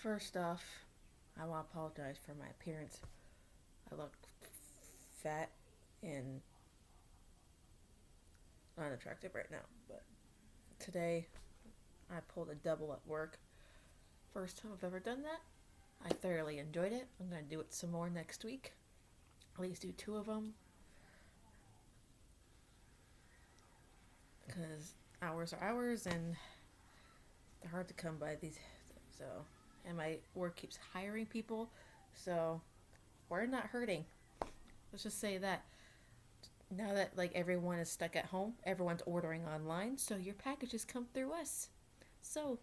First off, I want to apologize for my appearance. I look fat and unattractive right now, but today I pulled a double at work. First time I've ever done that. I thoroughly enjoyed it. I'm going to do it some more next week. At least do two of them. Because hours are hours and they're hard to come by these. So, and my work keeps hiring people. So, we're not hurting. Let's just say that. Now that like everyone is stuck at home, everyone's ordering online, so your packages come through us. So,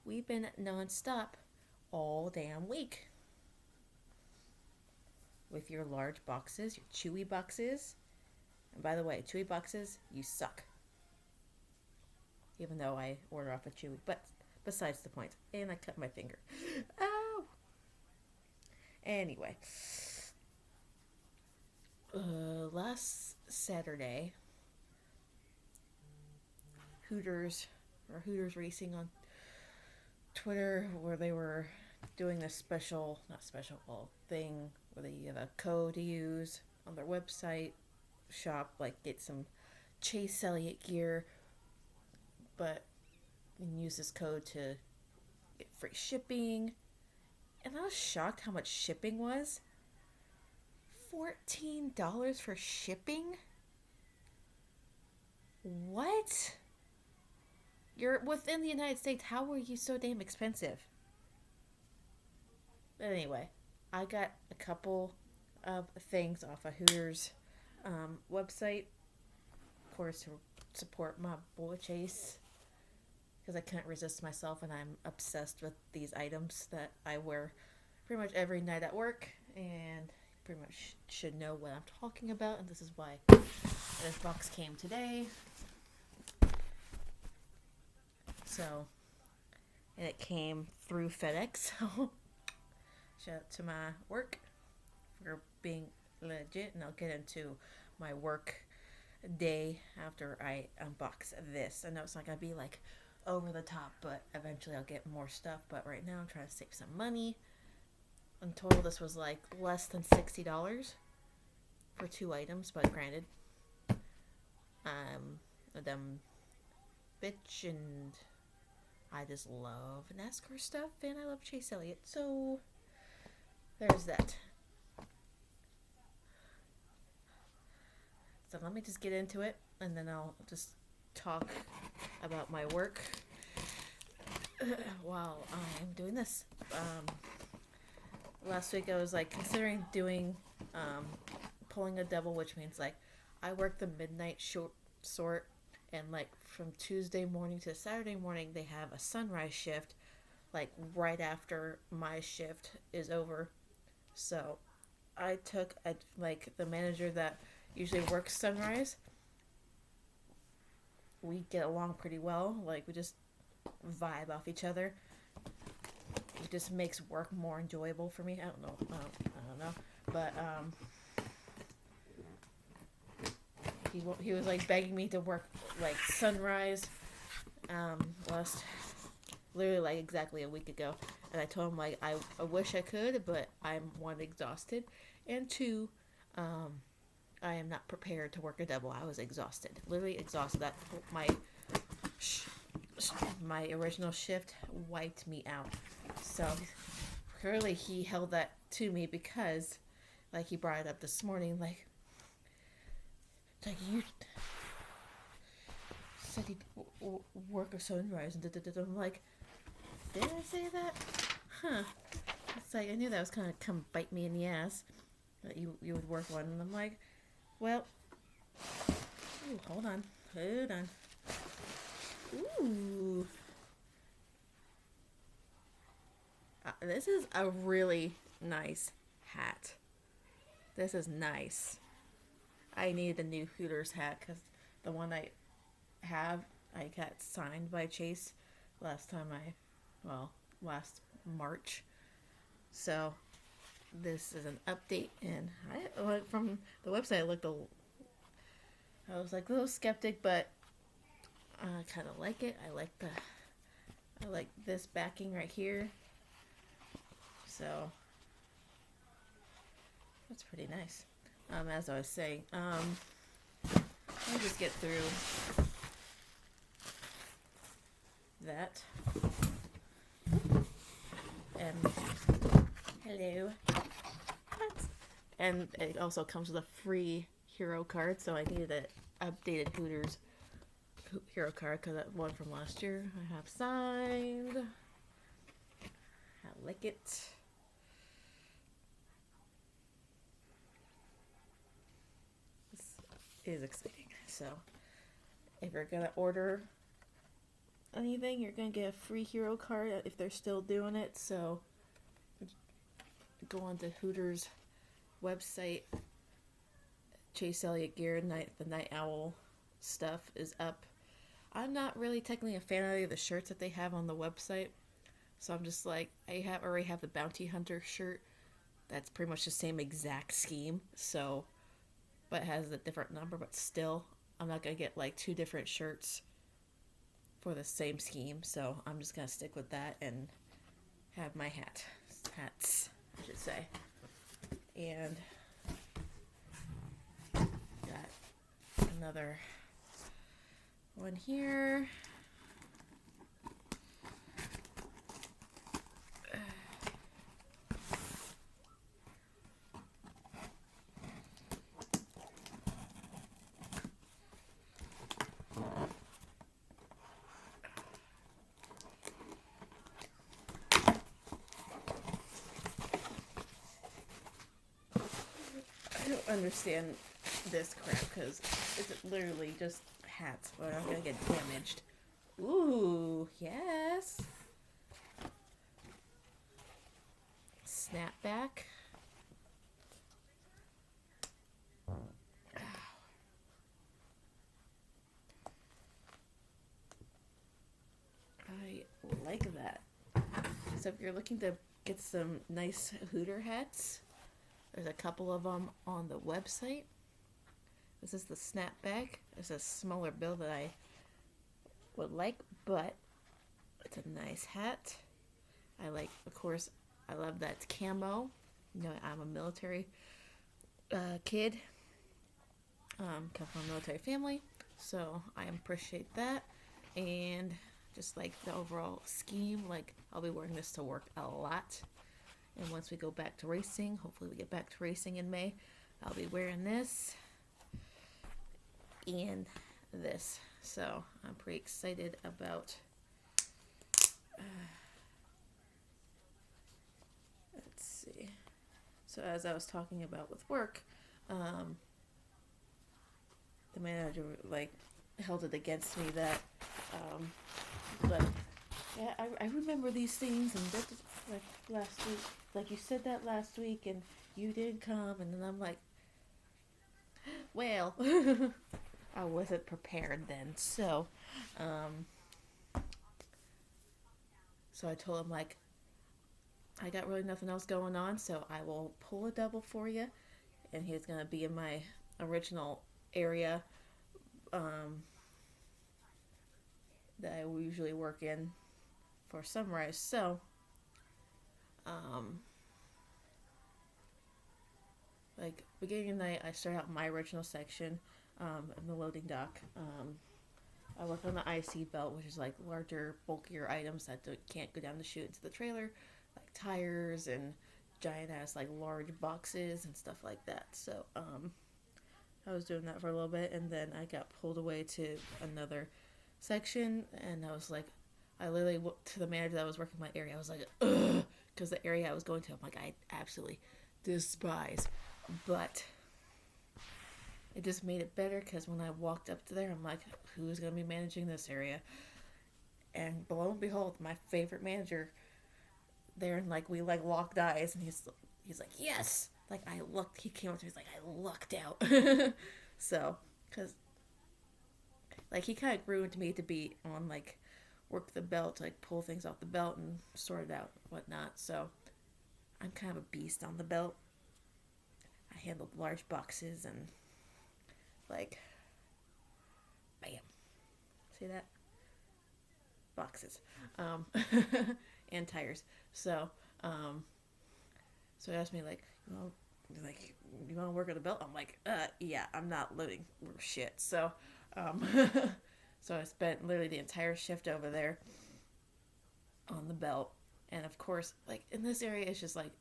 we've been nonstop all damn week with your large boxes, your chewy boxes. And by the way, chewy boxes, you suck. Even though I order off a chewy, but besides the point. And I cut my finger. Ow! Anyway, last Saturday, Hooters Racing on Twitter, where they were doing this thing where they have a code to use on their website shop, like get some Chase Elliott gear, but you can use this code to get free shipping. And I was shocked how much shipping was. $14 for shipping? What? You're within the United States. How are you so damn expensive? But anyway, I got a couple of things off of Hooters website. Of course, to support my boy Chase. Because I couldn't resist myself, and I'm obsessed with these items that I wear pretty much every night at work. And pretty much should know what I'm talking about, and this is why this box came today. So, and it came through FedEx. So, shout out to my work for being legit, and I'll get into my work day after I unbox this. I know it's not gonna be like over the top, but eventually I'll get more stuff. But right now I'm trying to save some money. In total, this was like less than $60 for two items, but granted, them bitch, and I just love NASCAR stuff, and I love Chase Elliott, so there's that. So let me just get into it, and then I'll just talk about my work while I'm doing this. Last week I was like considering doing pulling a double, which means like I work the midnight sort, and like from Tuesday morning to Saturday morning they have a sunrise shift like right after my shift is over. So I took like the manager that usually works sunrise. We get along pretty well. Like we just vibe off each other. It just makes work more enjoyable for me. I don't know. But he was like begging me to work like sunrise literally like exactly a week ago, and I told him like I wish I could, but I'm one, exhausted, and two, I am not prepared to work a double. I was exhausted, literally exhausted. That my original shift wiped me out. So clearly he held that to me because, like, he brought it up this morning. Like you said he'd work a sunrise, and I'm like, did I say that? Huh? It's like I knew that was gonna come bite me in the ass. That you would work one, and I'm like, well, ooh, hold on. Ooh. This is a really nice hat. This is nice. I needed a new Hooters hat because the one I got signed by Chase last last March. So this is an update, and from the website I was like a little skeptic, but I kind of like it. I like this backing right here. So that's pretty nice. As I was saying, let me just get through that. And hello. And it also comes with a free hero card, so I needed an updated Hooters hero card because that one from last year I have signed. I like it. This is exciting. So, if you're gonna order anything, you're gonna get a free hero card if they're still doing it. So, go on to Hooters website. Chase Elliott gear, the Night Owl stuff is up. I'm not really technically a fan of any of the shirts that they have on the website, so I'm just like, already have the Bounty Hunter shirt. That's pretty much the same exact scheme. So, but it has a different number. But still, I'm not gonna get like two different shirts for the same scheme. So I'm just gonna stick with that and have my hats, I should say, and. Another one here. I don't understand this crap because it's literally just hats, but I'm gonna get damaged. Ooh, yes. Snapback. I like that. So if you're looking to get some nice Hooter hats, there's a couple of them on the website. This is the snapback. It's a smaller bill that I would like, but it's a nice hat. I like, of course, I love that it's camo. You know, I'm a military kid. Come from a military family, so I appreciate that. And just like the overall scheme, like I'll be wearing this to work a lot. And once we go back to racing, hopefully we get back to racing in May, I'll be wearing this and this. So I'm pretty excited about let's see. So as I was talking about with work, the manager like held it against me that but yeah, I remember these things, and that like last week, like you said that last week and you didn't come, and then I'm like, well, I wasn't prepared then. So so I told him like, I got really nothing else going on, so I will pull a double for you, and he's gonna be in my original area that I usually work in for Sunrise. So like beginning of the night, I start out my original section in the loading dock. I work on the IC belt, which is like larger, bulkier items that can't go down the chute into the trailer, like tires and giant ass like large boxes and stuff like that. So I was doing that for a little bit, and then I got pulled away to another section, and I was like, I literally went to the manager that was working my area. I was like, ugh, because the area I was going to, I'm like, I absolutely despise. But it just made it better because when I walked up to there, I'm like, who's going to be managing this area? And lo and behold, my favorite manager there, and like we like locked eyes, and he's like, yes. Like I looked, he came up to me, he's like, I lucked out. So, because like he kind of grew into me to be on like work the belt, like pull things off the belt and sort it out and whatnot. So I'm kind of a beast on the belt. I handled large boxes and like bam. See that? Boxes. And tires. So So he asked me like, like, you want to work at the belt? I'm like, yeah, I'm not loading shit. So, um, so I spent literally the entire shift over there on the belt, and of course, like in this area, it's just like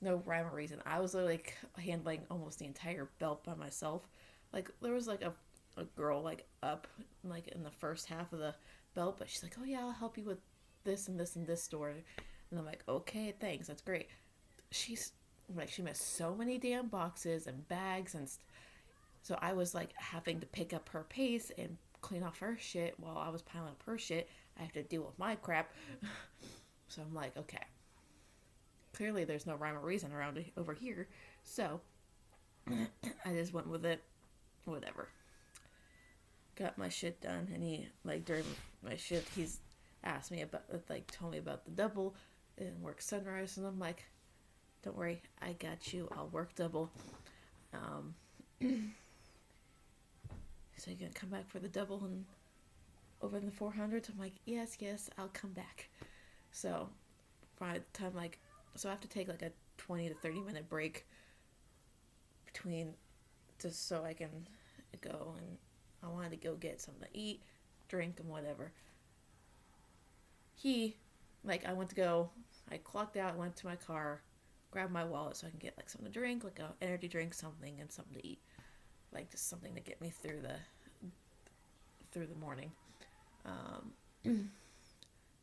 no rhyme or reason. I was literally like handling almost the entire belt by myself. Like there was like a girl like up like in the first half of the belt, but she's like, oh yeah, I'll help you with this and this and this store, and I'm like, okay, thanks, that's great. She's like, she missed so many damn boxes and bags, and so I was like having to pick up her pace and clean off her shit while I was piling up her shit. I have to deal with my crap. So I'm like, okay, clearly there's no rhyme or reason around over here. So I just went with it. Whatever. Got my shit done, and he like during my shift, he's asked me about like told me about the double and work sunrise, and I'm like, don't worry, I got you. I'll work double. Um, so you gonna come back for the double and over in the 400s? I'm like, yes, I'll come back. So by the time like, so I have to take like a 20 to 30 minute break between, just so I can go, and I wanted to go get something to eat, drink, and whatever. I went to go, I clocked out, went to my car, grabbed my wallet so I can get like something to drink, like a energy drink, something, and something to eat, like just something to get me through the morning.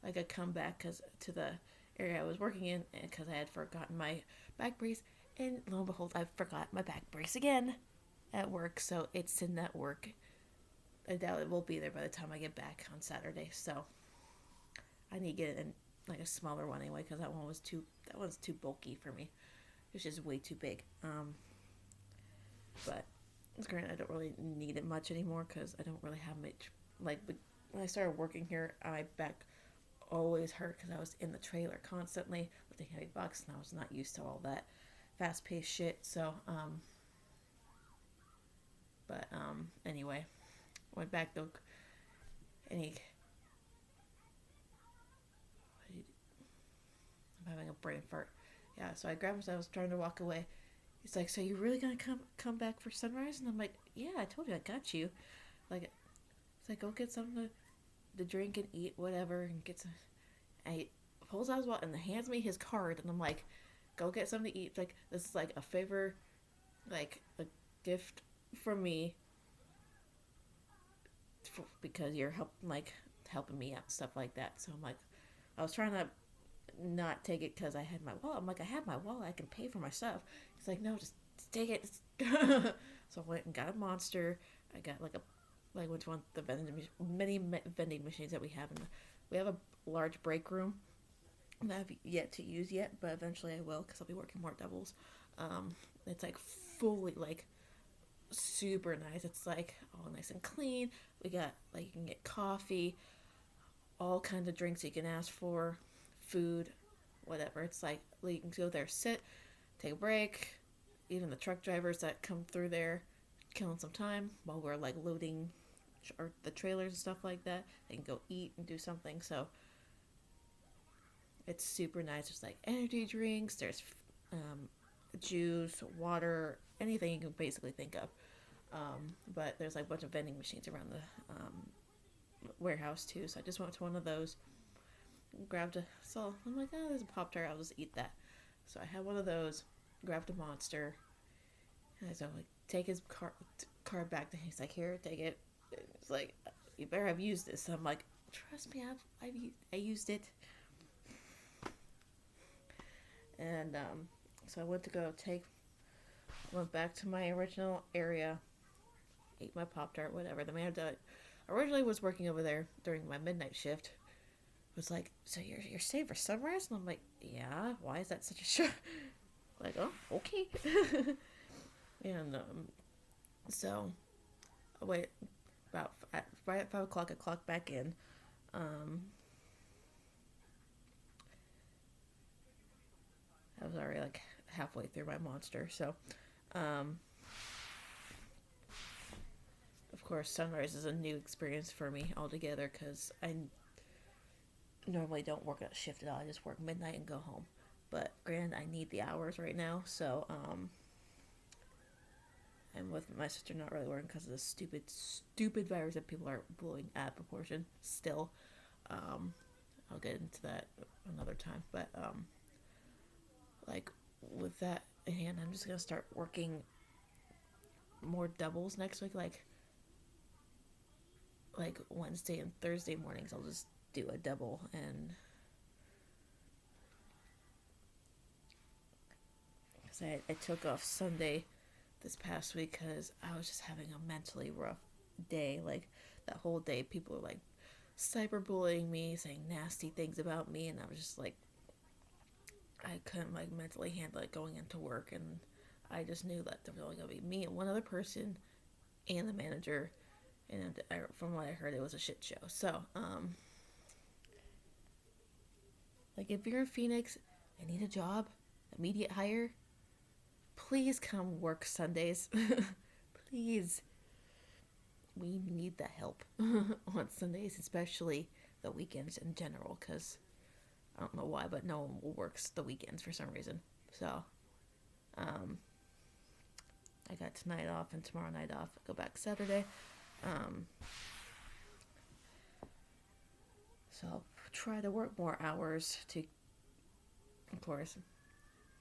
Like I come back to the area I was working in, because I had forgotten my back brace, and lo and behold, I forgot my back brace again at work. So it's sitting at work. I doubt it will be there by the time I get back on Saturday. So I need to get it in like a smaller one anyway, because that one's too bulky for me. It's just way too big. But it's great. I don't really need it much anymore because I don't really have much. Like when I started working here, my back always hurt because I was in the trailer constantly with the heavy box, and I was not used to all that fast-paced shit. So, anyway, went back though, and I'm having a brain fart. Yeah, so I grabbed myself. I was trying to walk away. He's like, "So you really gonna come back for sunrise?" And I'm like, "Yeah, I told you I got you." Like, it's like, go get something to drink and eat, whatever, and get some. And he pulls out his wallet and hands me his card, and I'm like, "Go get something to eat." Like, this is like a favor, like a gift from me, because you're helping me out, stuff like that. So I'm like, I was trying to not take it because I had my wallet. I'm like, I have my wallet, I can pay for my stuff. He's like, no, just take it. So I went and got a Monster. I got went to one of the many vending machines that we have. We have a large break room that I've yet to use yet, but eventually I will, because I'll be working more doubles. It's like fully like super nice. It's like all nice and clean. We got like, you can get coffee, all kinds of drinks you can ask for, food, whatever. It's like you can go there, sit, take a break. Even the truck drivers that come through there, killing some time while we're like loading the trailers and stuff like that, they can go eat and do something. So it's super nice. There's like energy drinks, there's juice, water, anything you can basically think of. But there's like a bunch of vending machines around the warehouse too. So I just went to one of those, grabbed I'm like, oh, there's a Pop-Tart, I'll just eat that. So I had one of those, grabbed a Monster, and I was like, take his card back to him. He's like, here, take it. It's like, you better have used this. So I'm like, trust me, I used it. And so I went went back to my original area, ate my Pop-Tart, whatever. The man that originally was working over there during my midnight shift was like, so you're staying for sunrise? And I'm like, yeah, why is that such a show? Like, oh, okay. And so I wait about right at 5 o'clock. I clocked back in. I was already like halfway through my Monster. So, of course, sunrise is a new experience for me altogether, because I normally don't work a shift at all. I just work midnight and go home. But granted, I need the hours right now, so and with my sister not really working because of the stupid virus that people are blowing out of proportion still. Um, I'll get into that another time, but like with that in hand, I'm just gonna start working more doubles next week, like Wednesday and Thursday mornings. I'll just do a double, and because I took off Sunday this past week because I was just having a mentally rough day. Like that whole day, people were like cyberbullying me, saying nasty things about me, and I was just like, I couldn't like mentally handle it going into work, and I just knew that there was only gonna be me and one other person and the manager, and from what I heard, it was a shit show. So, like if you're in Phoenix and need a job, immediate hire, please come work Sundays. Please. We need the help on Sundays, especially the weekends in general, because I don't know why, but no one works the weekends for some reason. So, um, I got tonight off and tomorrow night off. I go back Saturday. Um, so I'll try to work more hours to, of course,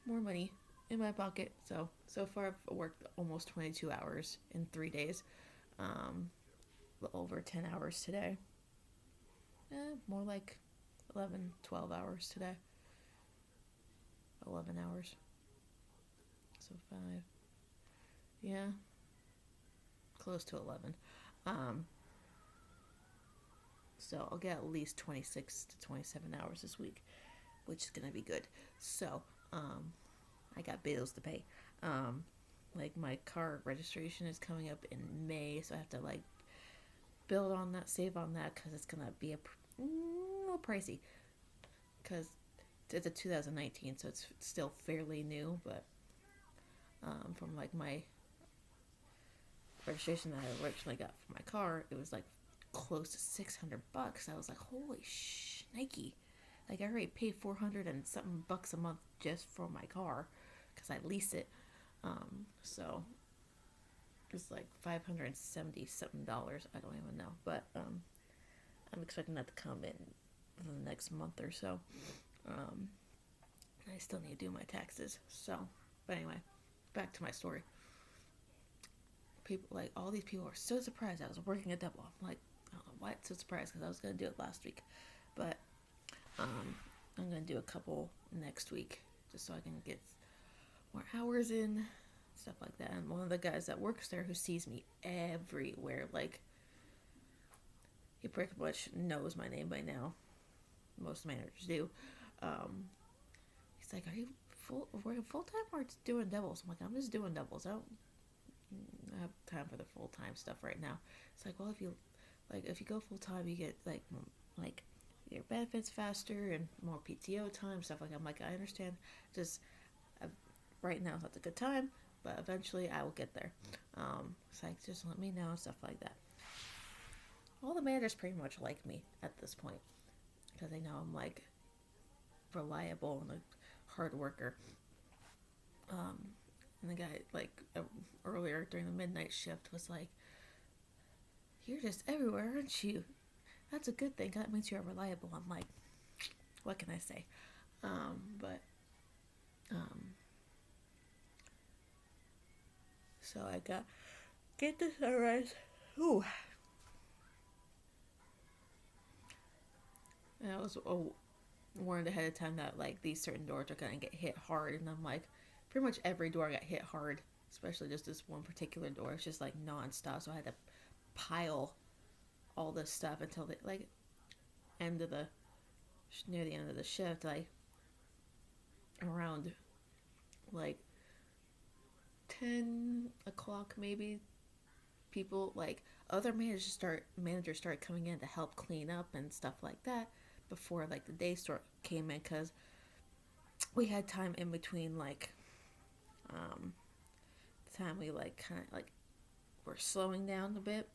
more money in my pocket. So far I've worked almost 22 hours in 3 days. Over 10 hours today. More like 11, 12 hours today. 11 hours. So 5. Yeah. Close to 11. So I'll get at least 26 to 27 hours this week, which is going to be good. So, I got bills to pay. Like my car registration is coming up in May, so I have to like build on that, save on that, because it's gonna be a little pricey. Because it's a 2019, so it's still fairly new, but from like my registration that I originally got for my car, it was like close to $600. I was like, holy Nike! Like I already paid 400 and something bucks a month just for my car because I lease it. So it's like $570 something. I don't even know, but I'm expecting that to come in the next month or so. I still need to do my taxes. So, but anyway, back to my story. People like all these people are so surprised I was working a double. I'm like, I don't know why it's so surprised because I was gonna do it last week, but I'm gonna do a couple next week just so I can get more hours in, stuff like that. And one of the guys that works there who sees me everywhere, like he pretty much knows my name by now. Most managers do. He's like, "Are you working full time or doing doubles?" I'm like, "I'm just doing doubles. I don't have time for the full time stuff right now." It's like, "Well, if you go full time, you get like your benefits faster and more PTO time, stuff like that." I'm like, "I understand. Just right now is not a good time, but eventually I will get there." It's like, just let me know and stuff like that. All the managers pretty much like me at this point because they know I'm like reliable and a hard worker. And the guy earlier during the midnight shift was like, "You're just everywhere, aren't you? That's a good thing. That means you're reliable." I'm like, what can I say? But so I get the sunrise. Ooh. And I was warned ahead of time that like these certain doors are gonna get hit hard, and I'm like, pretty much every door got hit hard, especially just this one particular door. It's just like nonstop, so I had to pile all this stuff until the like end of the near the end of the shift, like around like 10 o'clock maybe. People like other managers started coming in to help clean up and stuff like that before like the day store came in because we had time in between like the time we like kind of like were slowing down a bit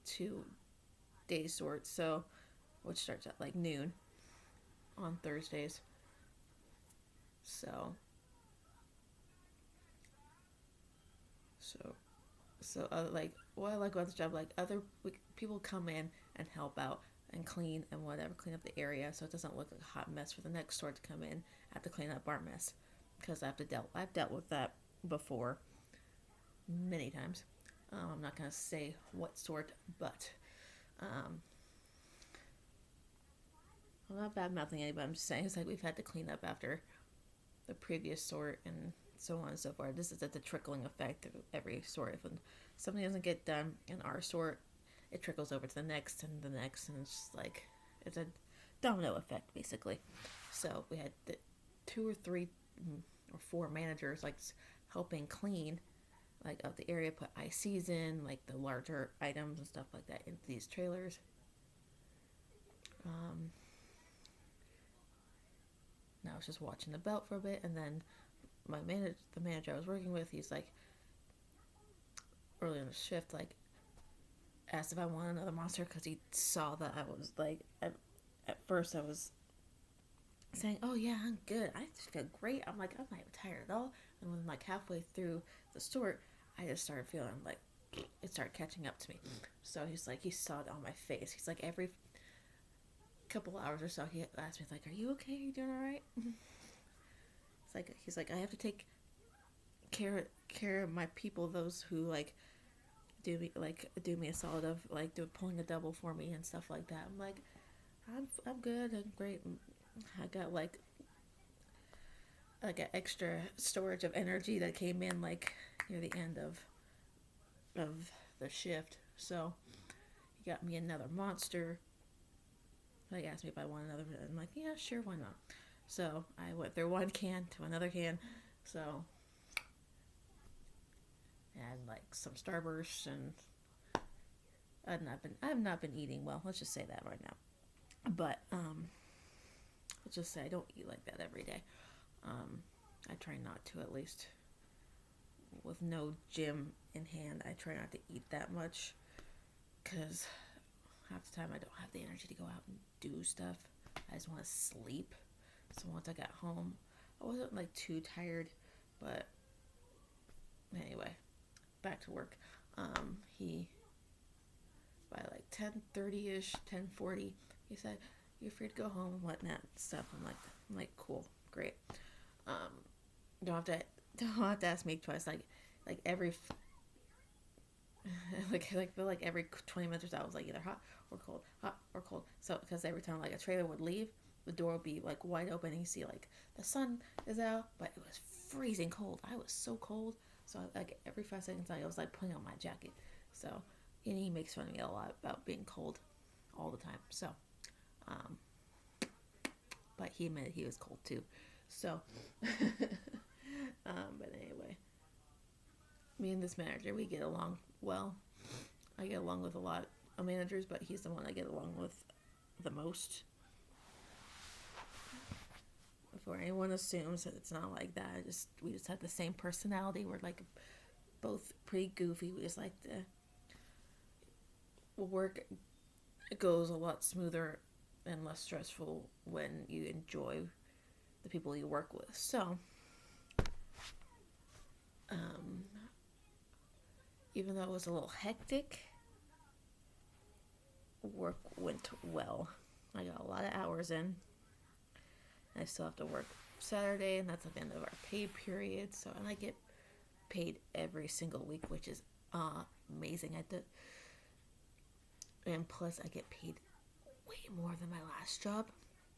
to day sort, so which starts at like noon on Thursdays. So, so, so, like, what I like about this job, like, people come in and help out and clean and whatever, clean up the area so it doesn't look like a hot mess for the next store to come in. I have to clean up our mess because I've dealt with that before many times. I'm not gonna say what sort, but um, I'm not bad mouthing anybody. I'm just saying it's like we've had to clean up after the previous sort and so on and so forth. This is the trickling effect of every sort. If something doesn't get done in our sort, it trickles over to the next and the next, and it's just like it's a domino effect basically. So we had the two or three or four managers like helping clean like of the area, put ICs in like the larger items and stuff like that into these trailers. Um, and I was just watching the belt for a bit, and then the manager I was working with, he's like early in the shift, like asked if I wanted another monster because he saw that I was like, at first I was saying, "Oh yeah, I'm good. I just feel great." I'm like, I'm not even tired at all. And when like halfway through the sort, I just started feeling like it started catching up to me. So he's like, he saw it on my face. He's like, every couple hours or so, he asked me like, "Are you okay? Are you doing all right?" It's like he's like, I have to take care of my people, those who like do me a solid of like pulling a double for me and stuff like that. I'm like, I'm good and great. I got like an extra storage of energy that came in like near the end of the shift. So he got me another monster. Like asked me if I want another. I'm like, yeah, sure, why not? So I went through one can to another can. So and like some Starbursts, and I've not been eating well. Let's just say that right now. But let's just say I don't eat like that every day. Um, I try not to, at least with no gym in hand. I try not to eat that much because half the time I don't have the energy to go out and do stuff. I just want to sleep. So once I got home, I wasn't like too tired, but anyway, back to work. He by like 10:30ish, 10:40, he said, "You're free to go home and whatnot stuff." I'm like, cool, great. Um, don't have to don't have to ask me twice. Like every feel like every 20 minutes or so, I was like either hot or cold. So because every time like a trailer would leave, the door would be like wide open, and you see like the sun is out, but it was freezing cold. I was so cold. So like every 5 seconds, I was like putting on my jacket. So and he makes fun of me a lot about being cold all the time. So, um, but he admitted he was cold too. So, but anyway, me and this manager, we get along well. I get along with a lot of managers, but he's the one I get along with the most. Before anyone assumes that it's not like that, we just have the same personality. We're like both pretty goofy. We just like to work goes a lot smoother and less stressful when you enjoy the people you work with. So, even though it was a little hectic, work went well. I got a lot of hours in. I still have to work Saturday, and that's at the end of our pay period. So, and I get paid every single week, which is amazing. And plus, I get paid way more than my last job.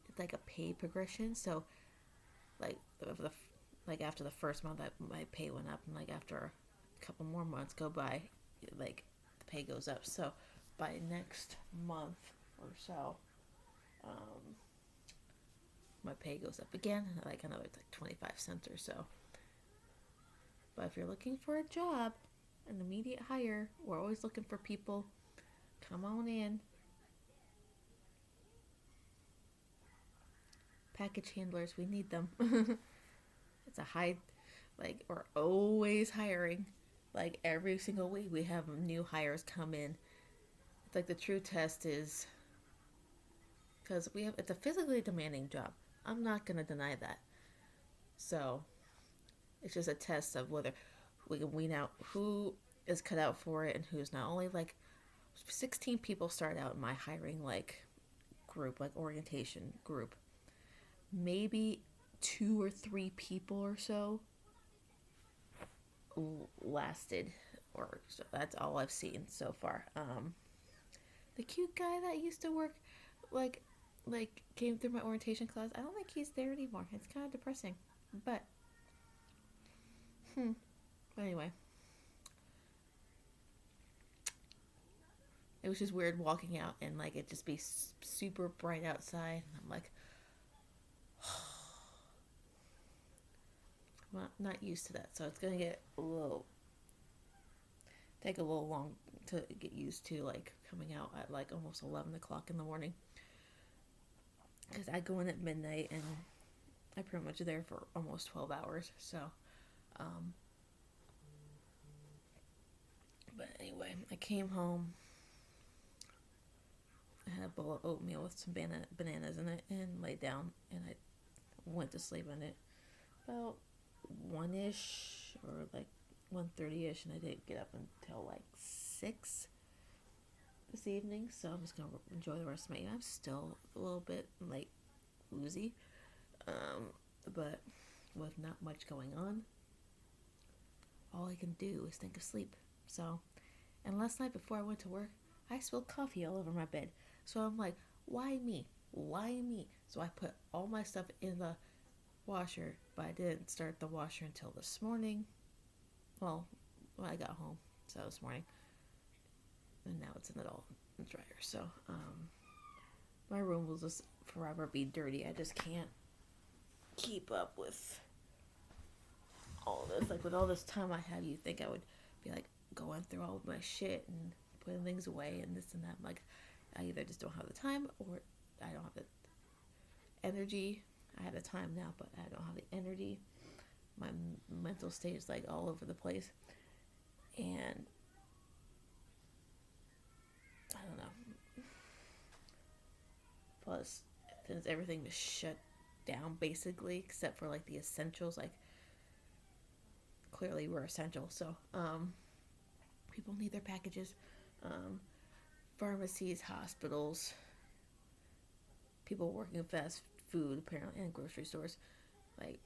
It's like a pay progression. So, like after the first month, my pay went up, and like after a couple more months go by, like the pay goes up. So, by next month or so, my pay goes up again, like another like 25 cents or so. But if you're looking for a job, an immediate hire, we're always looking for people. Come on in. Package handlers, we need them. It's a we're always hiring. Like every single week we have new hires come in. It's like the true test is because it's a physically demanding job. I'm not going to deny that. So it's just a test of whether we can wean out who is cut out for it and who's not. Only like 16 people start out in my hiring like group, like orientation group. Maybe 2 or 3 people or so lasted, or so that's all I've seen so far. The cute guy that used to work like came through my orientation class. I don't think he's there anymore. It's kind of depressing, but anyway, it was just weird walking out and like it just be super bright outside, and I'm like, I'm not used to that, so it's gonna get take a little long to get used to like coming out at like almost 11 o'clock in the morning, because I go in at midnight and I pretty much there for almost 12 hours. So but anyway, I came home. I had a bowl of oatmeal with some bananas in it and laid down, and I went to sleep in it about 1-ish or like 1:30ish, and I didn't get up until like 6 this evening. So I'm just gonna enjoy the rest of my evening. I'm still a little bit like woozy, but with not much going on, all I can do is think of sleep. So, and last night before I went to work, I spilled coffee all over my bed. So I'm like, why me? Why me? So I put all my stuff in the washer, but I didn't start the washer until this morning. Well, when I got home, so this morning, and now it's in the dryer. So my room will just forever be dirty. I just can't keep up with all this. Like with all this time I have, you think I would be like going through all of my shit and putting things away and this and that. I'm like, I either just don't have the time or I don't have the energy. I have the time now, but I don't have the energy. My mental state is like all over the place, and I don't know. Plus, since everything is shut down basically, except for like the essentials, like clearly we're essential, so people need their packages. Pharmacies, hospitals, people working in fast food apparently, and grocery stores. Like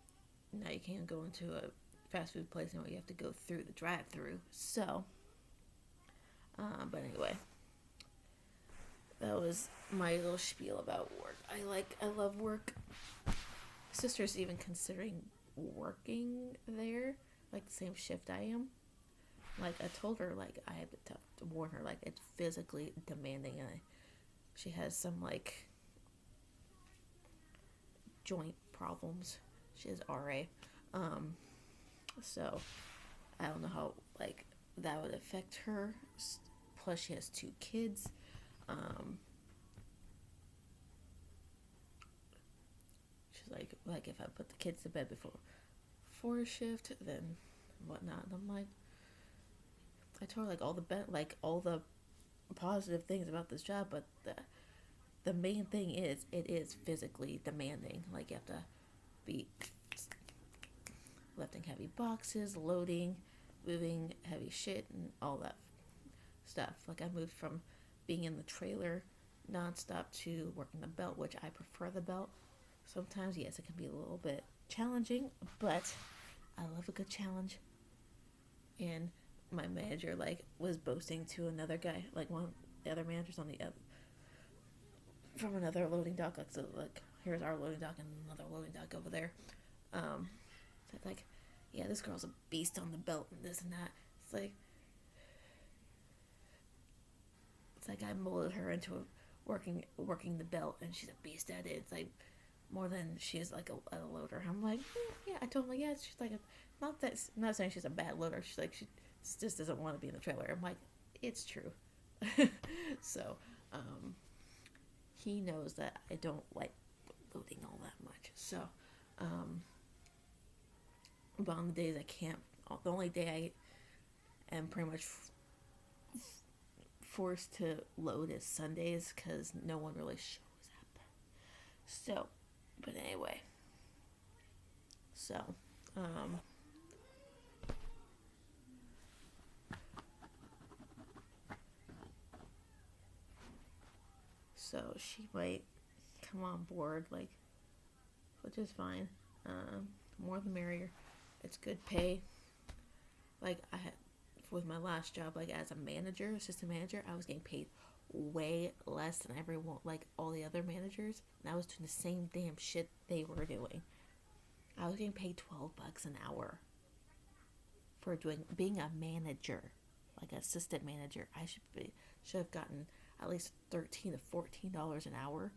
now you can't go into a fast food place anymore. You have to go through the drive-through. So, but anyway, that was my little spiel about work. I love work. Sister's even considering working there, like the same shift I am. Like I told her, like I had to warn her, like it's physically demanding, and she has some like joint problems. She has RA, so I don't know how like that would affect her. Plus, she has 2 kids. She's like if I put the kids to bed before a shift, then whatnot. And I'm like, I told her like all the positive things about this job, but the main thing is it is physically demanding. Like you have to be lifting heavy boxes, loading, moving heavy shit, and all that stuff. Like I moved from being in the trailer nonstop to working the belt, which I prefer the belt. Sometimes, yes, it can be a little bit challenging, but I love a good challenge. And my manager like was boasting to another guy, like one of the other managers on the other from another loading dock. Like, so like here's our loading dock and another loading dock over there. Like, yeah, this girl's a beast on the belt and this and that. It's like I molded her into working the belt, and she's a beast at it. It's like more than she is like a loader. I'm like, yeah. I told him, like, yeah. She's like, I'm not saying she's a bad loader. She's like, she just doesn't want to be in the trailer. I'm like, it's true. So, he knows that I don't like loading all that much. So, but on the days I can't, the only day I am pretty much forced to load is Sundays because no one really shows up. So, but anyway, So, um, so she might come on board, like, which is fine. More the merrier. It's good pay. Like I had with my last job, like as a manager, assistant manager, I was getting paid way less than everyone, like all the other managers, and I was doing the same damn shit they were doing. I was getting paid $12 an hour for being a manager, like an assistant manager. I should have gotten at least $13 to $14 an hour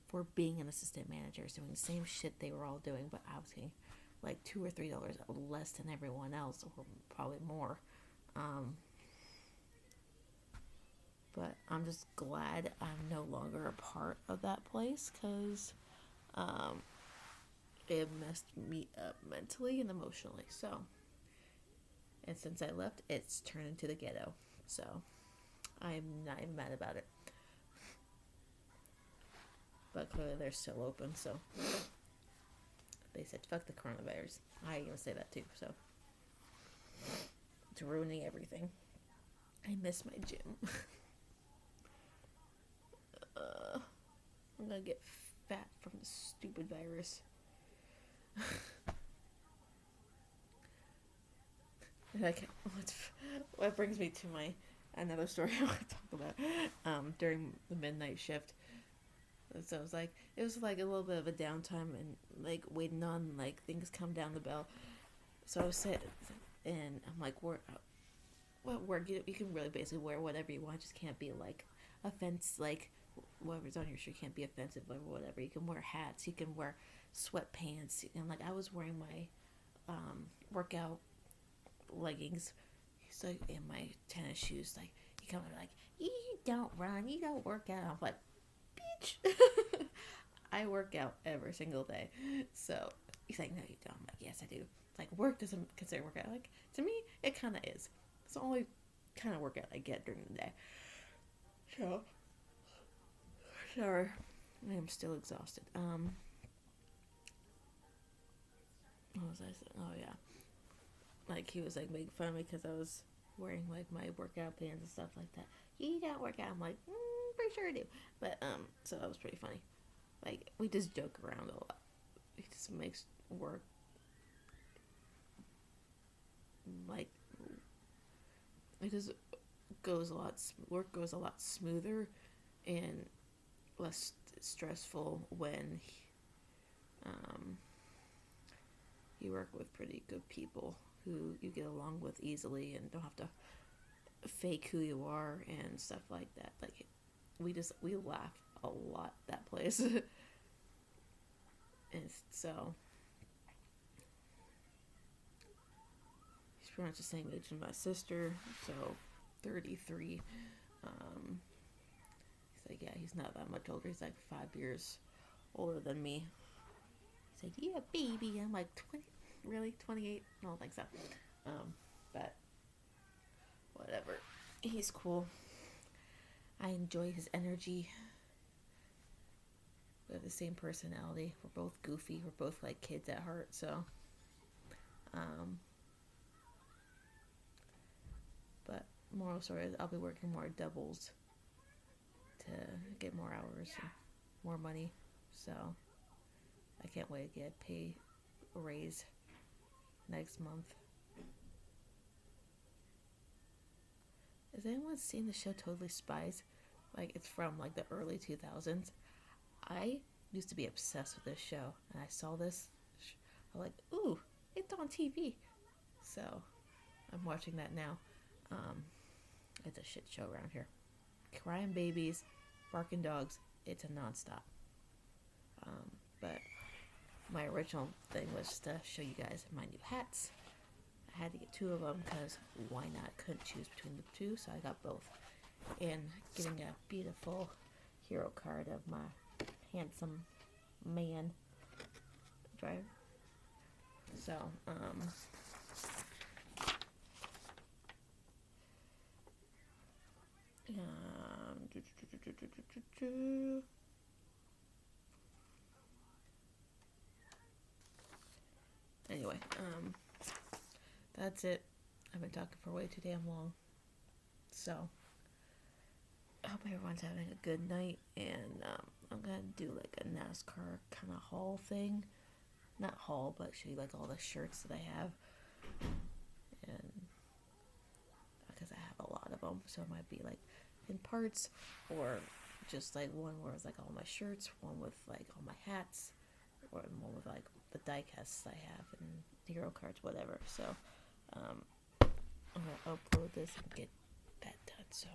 for being an assistant manager, doing the same shit they were all doing, but I was getting like $2 or $3 less than everyone else, or probably more. Um, but I'm just glad I'm no longer a part of that place because um, it messed me up mentally and emotionally. So, and since I left, it's turned into the ghetto. So, I'm not even mad about it. But clearly they're still open, so they said, fuck the coronavirus. I even say that too, so it's ruining everything. I miss my gym. I'm gonna get fat from the stupid virus. Like, what brings me to another story I want to talk about. During the midnight shift, so it was like a little bit of a downtime and like waiting on like things come down the bell. So I was sitting and I'm like, work, you can really basically wear whatever you want. Just can't be like offense, like whatever's on your shirt can't be offensive or whatever. You can wear hats, you can wear sweatpants, and like I was wearing my workout leggings, so in my tennis shoes. Like he come like, you don't run, you don't work out. I'm like, bitch. I work out every single day. So he's like, no, you don't. I'm like, yes, I do. It's like, work doesn't consider workout. Like, to me, it kind of is. It's the only kind of workout I get during the day. So, sorry, I am still exhausted. What was I saying? Oh yeah, like he was like making fun of me because I was wearing like my workout pants and stuff like that. You don't work out. I'm like, pretty sure I do. But so that was pretty funny. Like we just joke around a lot. It just makes work like it just work goes a lot smoother and less stressful when you work with pretty good people who you get along with easily and don't have to fake who you are and stuff like that. Like we laugh a lot that place. And so he's pretty much the same age as my sister, so 33. He's like, yeah, he's not that much older. He's like 5 years older than me. He's like, yeah, baby. I'm like, 20, really? 28? I don't think so. But whatever. He's cool. I enjoy his energy. We have the same personality. We're both goofy. We're both like kids at heart. So, but moral story is I'll be working more doubles to get more hours and more money. So I can't wait to get pay raise next month. Has anyone seen the show Totally Spies? Like it's from like the early 2000s. I used to be obsessed with this show, and I saw this. I'm like, ooh, it's on TV. So I'm watching that now. It's a shit show around here. Crying babies, barking dogs. It's a nonstop. But my original thing was to show you guys my new hats. I had to get 2 of them because why not? Couldn't choose between the 2, so I got both. And getting a beautiful hero card of my handsome man driver. So, anyway, that's it. I've been talking for way too damn long. So, I hope everyone's having a good night, and I'm gonna do like a NASCAR kind of haul thing. Not haul, but show you like all the shirts that I have. And because I have a lot of them, so it might be like in parts, or just like one where it's like all my shirts, one with like all my hats, or one with like the die casts I have and hero cards, whatever. So I'm gonna upload this and get that done. So